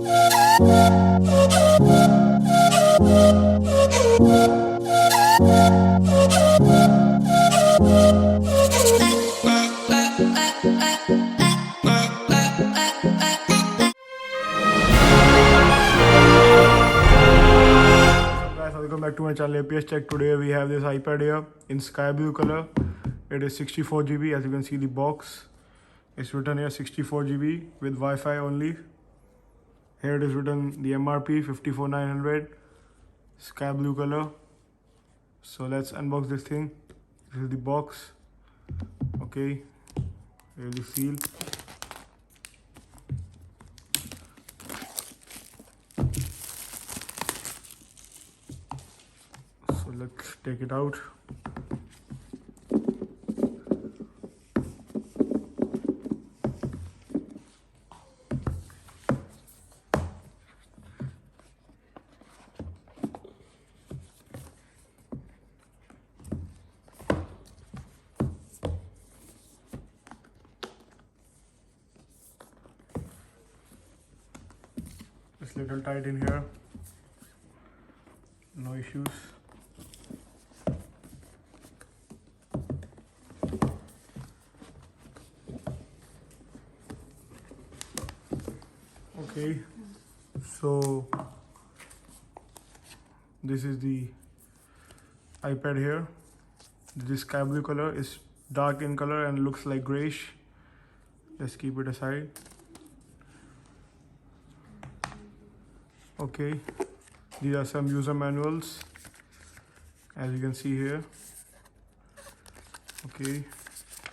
Guys, welcome back to my channel APS Tech. Today we have this iPad here in sky blue color. It is 64 GB. As you can see the box, it's written here 64 GB with Wi-Fi only. Here it is written the MRP 54,900, sky blue color. So let's unbox this thing. This is the box. Okay, here's the seal. So let's take it out. It's little tight in here. No issues. Okay, so this is the iPad here. This sky blue color is dark in color and looks like grayish. Let's keep it aside. Okay, these are some user manuals, as you can see here. Okay,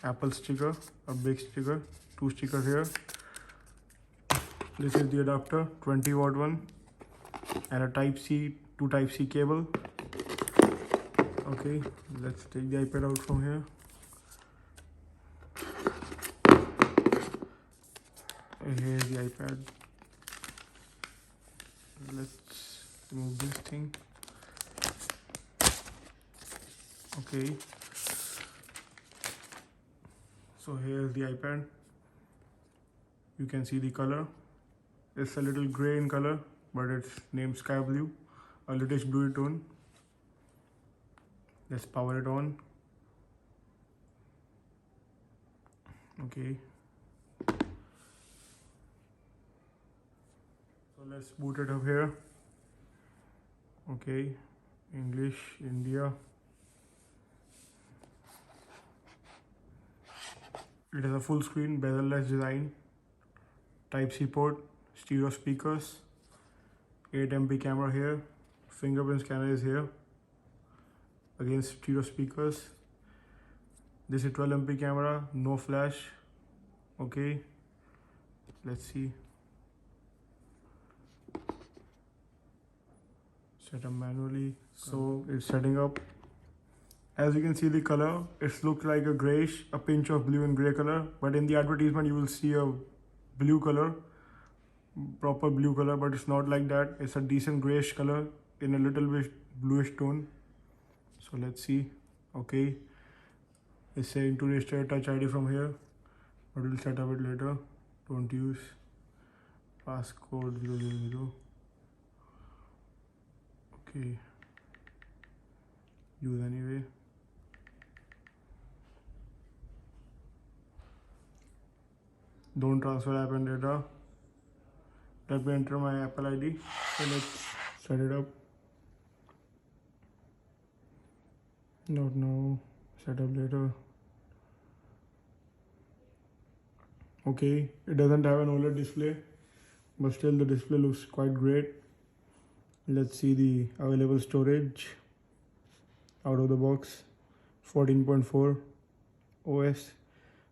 Apple sticker, a big sticker, 2 stickers here. This is the adapter, 20-watt one, and a Type-C to Type-C cable. Okay, let's take the iPad out from here. And here's the iPad. Let's remove this thing. Okay, so here's the iPad. You can see the color. It's a little gray in color, but it's named sky blue, a reddish blue tone. Let's power it on. Okay, so let's boot it up here. Okay, English, India. It has a full screen, bezel-less design, Type-C port, stereo speakers, 8 MP camera here, fingerprint scanner is here, again stereo speakers. This is 12 MP camera, no flash. Okay, let's see. Set up manually. So it's setting up. As you can see the color, it looks like a grayish, a pinch of blue and gray color, but in the advertisement you will see a blue color, proper blue color, but it's not like that. It's a decent grayish color in a little bit bluish tone. So let's see. Okay, it's saying to register Touch ID from here, but we'll set up it later. Don't use passcode 000. Okay, use anyway. Don't transfer app and data. Let me enter my Apple ID. So let's set it up. Not now, set up later. Okay, it doesn't have an OLED display, but still the display looks quite great. Let's see the available storage out of the box. 14.4 OS,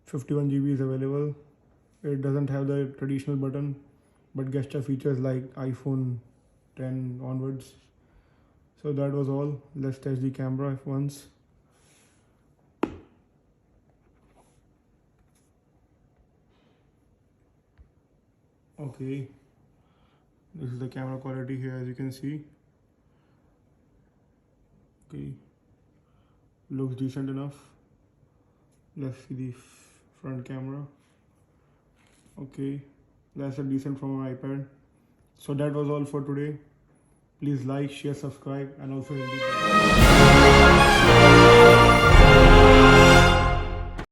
51 GB is available. It doesn't have the traditional button, but gesture features like iPhone 10 onwards. So that was all. Let's test the camera once. Okay, this is the camera quality here, as you can see. Okay, looks decent enough. Let's see the front camera. Okay, that's a decent from my iPad. So that was all for today. Please like, share, subscribe, and also hit the bell.